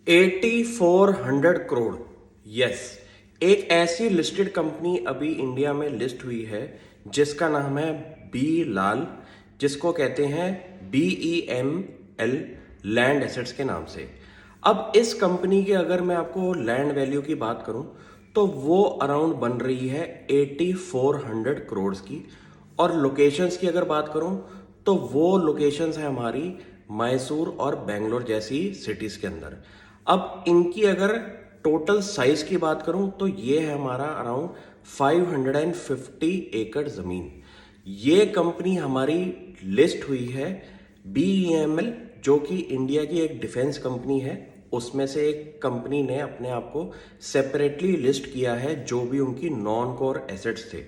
8400 crore. Yes, एक ऐसी listed company अभी इंडिया में लिस्ट हुई है जिसका नाम है बी लाल, जिसको कहते हैं BEML लैंड एसेट्स के नाम से। अब इस कंपनी के अगर मैं आपको लैंड वैल्यू की बात करूं तो वो अराउंड बन रही है 8400 करोड़ की। और लोकेशंस की अगर बात करूं तो वो लोकेशंस है हमारी मैसूर और बेंगलोर जैसी सिटीज के अंदर। अब इनकी अगर टोटल साइज की बात करूं तो ये है हमारा अराउंड 550 एकड़ जमीन। ये कंपनी हमारी लिस्ट हुई है BEML, जो कि इंडिया की एक डिफेंस कंपनी है। उसमें से एक कंपनी ने अपने आप को सेपरेटली लिस्ट किया है, जो भी उनकी नॉन कोर एसेट्स थे।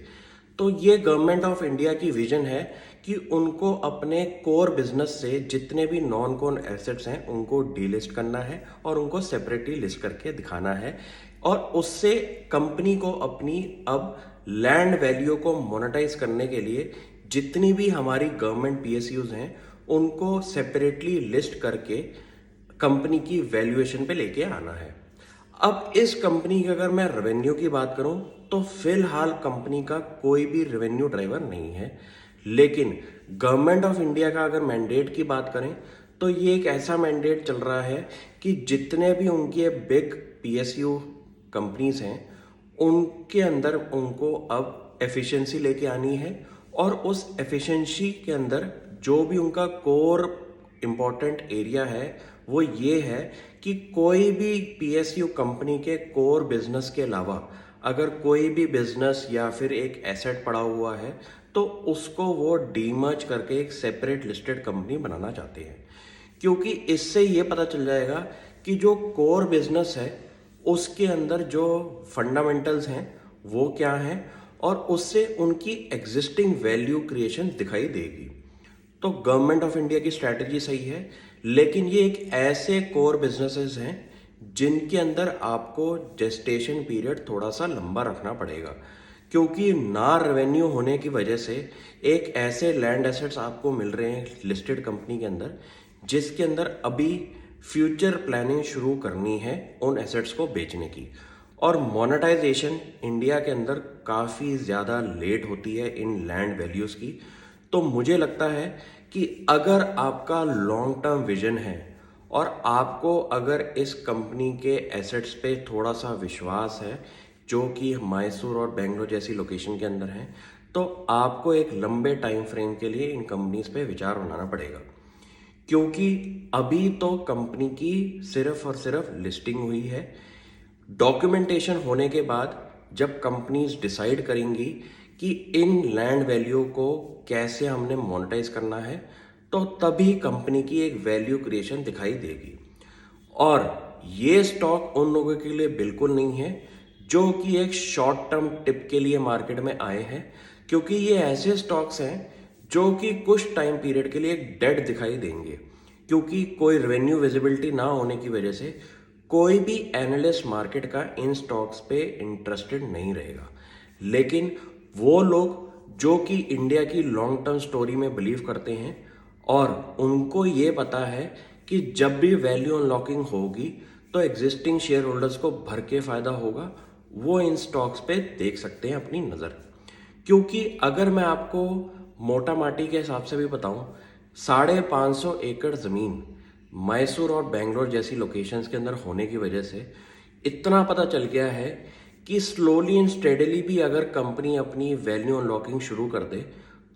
तो ये गवर्नमेंट ऑफ इंडिया की विजन है कि उनको अपने कोर बिजनेस से जितने भी नॉन कोर एसेट्स हैं उनको डीलिस्ट करना है और उनको सेपरेटली लिस्ट करके दिखाना है। और उससे कंपनी को अपनी अब लैंड वैल्यू को मोनेटाइज करने के लिए जितनी भी हमारी गवर्नमेंट PSUs हैं उनको सेपरेटली लिस्ट करके कंपनी की वैल्यूएशन पे लेके आना है। अब इस कंपनी की अगर मैं रेवेन्यू की बात करूं तो फिलहाल कंपनी का कोई भी रेवेन्यू ड्राइवर नहीं है, लेकिन गवर्नमेंट ऑफ इंडिया का अगर मैंडेट की बात करें तो ये एक ऐसा मैंडेट चल रहा है कि जितने भी उनके बिग PSU कंपनीज हैं उनके अंदर उनको अब एफिशिएंसी लेके आनी है। और उस एफिशिएंसी के अंदर जो भी उनका कोर इम्पॉर्टेंट एरिया है वो ये है कि कोई भी PSU कंपनी के कोर बिजनेस के अलावा अगर कोई भी बिजनेस या फिर एक एसेट पड़ा हुआ है तो उसको वो डीमर्ज करके एक सेपरेट लिस्टेड कंपनी बनाना चाहते हैं। क्योंकि इससे ये पता चल जाएगा कि जो कोर बिजनेस है उसके अंदर जो फंडामेंटल्स हैं वो क्या हैं और उससे उनकी एग्जिस्टिंग वैल्यू क्रिएशन दिखाई देगी। तो गवर्नमेंट ऑफ इंडिया की स्ट्रैटेजी सही है, लेकिन ये एक ऐसे कोर बिजनेसेस हैं जिनके अंदर आपको जेस्टेशन पीरियड थोड़ा सा लंबा रखना पड़ेगा। क्योंकि ना रेवेन्यू होने की वजह से एक ऐसे लैंड एसेट्स आपको मिल रहे हैं लिस्टेड कंपनी के अंदर जिसके अंदर अभी फ्यूचर प्लानिंग शुरू करनी है उन एसेट्स को बेचने की। और मोनेटाइजेशन इंडिया के अंदर काफ़ी ज़्यादा लेट होती है इन लैंड वैल्यूज़ की। तो मुझे लगता है कि अगर आपका लॉन्ग टर्म विजन है और आपको अगर इस कंपनी के एसेट्स पे थोड़ा सा विश्वास है जो कि मैसूर और बेंगलोर जैसी लोकेशन के अंदर है, तो आपको एक लंबे टाइम फ्रेम के लिए इन कंपनीज पे विचार बनाना पड़ेगा। क्योंकि अभी तो कंपनी की सिर्फ और सिर्फ लिस्टिंग हुई है। डॉक्यूमेंटेशन होने के बाद जब कंपनीज डिसाइड करेंगी कि इन लैंड वैल्यू को कैसे हमने मोनेटाइज करना है तो तभी कंपनी की एक वैल्यू क्रिएशन दिखाई देगी। और ये स्टॉक उन लोगों के लिए बिल्कुल नहीं है जो कि एक शॉर्ट टर्म टिप के लिए मार्केट में आए हैं, क्योंकि ये ऐसे स्टॉक्स हैं जो कि कुछ टाइम पीरियड के लिए डेड दिखाई देंगे। क्योंकि कोई रेवेन्यू विजिबिलिटी ना होने की वजह से कोई भी एनालिस्ट मार्केट का इन स्टॉक्स पे इंटरेस्टेड नहीं रहेगा। लेकिन वो लोग जो कि इंडिया की लॉन्ग टर्म स्टोरी में बिलीव करते हैं और उनको ये पता है कि जब भी वैल्यू अनलॉकिंग होगी तो एग्जिस्टिंग शेयर होल्डर्स को भर के फायदा होगा, वो इन स्टॉक्स पे देख सकते हैं अपनी नज़र। क्योंकि अगर मैं आपको मोटा माटी के हिसाब से भी बताऊं, 550 एकड़ ज़मीन मैसूर और बेंगलोर जैसी लोकेशंस के अंदर होने की वजह से इतना पता चल गया है कि स्लोली एंड स्टेडली भी अगर कंपनी अपनी वैल्यू अनलॉकिंग शुरू कर दे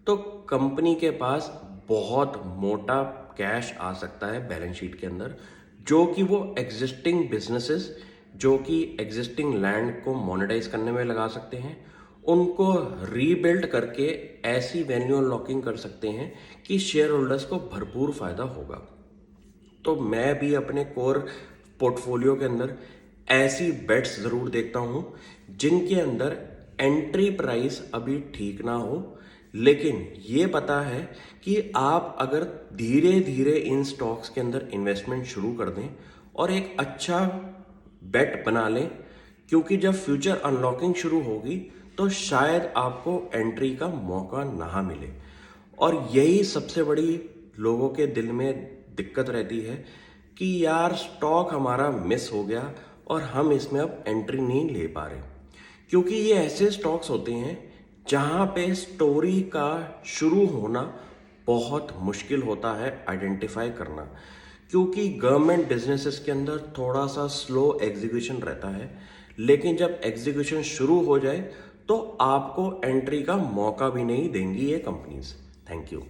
तो कंपनी के पास बहुत मोटा कैश आ सकता है बैलेंस शीट के अंदर, जो कि वो एग्जिस्टिंग बिजनेसेस जो कि एग्जिस्टिंग लैंड को मोनेटाइज करने में लगा सकते हैं, उनको रीबिल्ड करके ऐसी वैल्यू अनलॉकिंग कर सकते हैं कि शेयर होल्डर्स को भरपूर फायदा होगा। तो मैं भी अपने कोर पोर्टफोलियो के अंदर ऐसी बेट्स ज़रूर देखता हूँ जिनके अंदर एंट्री प्राइस अभी ठीक ना हो, लेकिन ये पता है कि आप अगर धीरे धीरे इन स्टॉक्स के अंदर इन्वेस्टमेंट शुरू कर दें और एक अच्छा बेट बना लें, क्योंकि जब फ्यूचर अनलॉकिंग शुरू होगी तो शायद आपको एंट्री का मौका ना मिले। और यही सबसे बड़ी लोगों के दिल में दिक्कत रहती है कि यार स्टॉक हमारा मिस हो गया और हम इसमें अब एंट्री नहीं ले पा रहे, क्योंकि ये ऐसे स्टॉक्स होते हैं जहाँ पे स्टोरी का शुरू होना बहुत मुश्किल होता है आइडेंटिफाई करना, क्योंकि गवर्नमेंट बिजनेसेस के अंदर थोड़ा सा स्लो एग्जीक्यूशन रहता है। लेकिन जब एग्जीक्यूशन शुरू हो जाए तो आपको एंट्री का मौका भी नहीं देंगी ये कंपनीज। Thank you.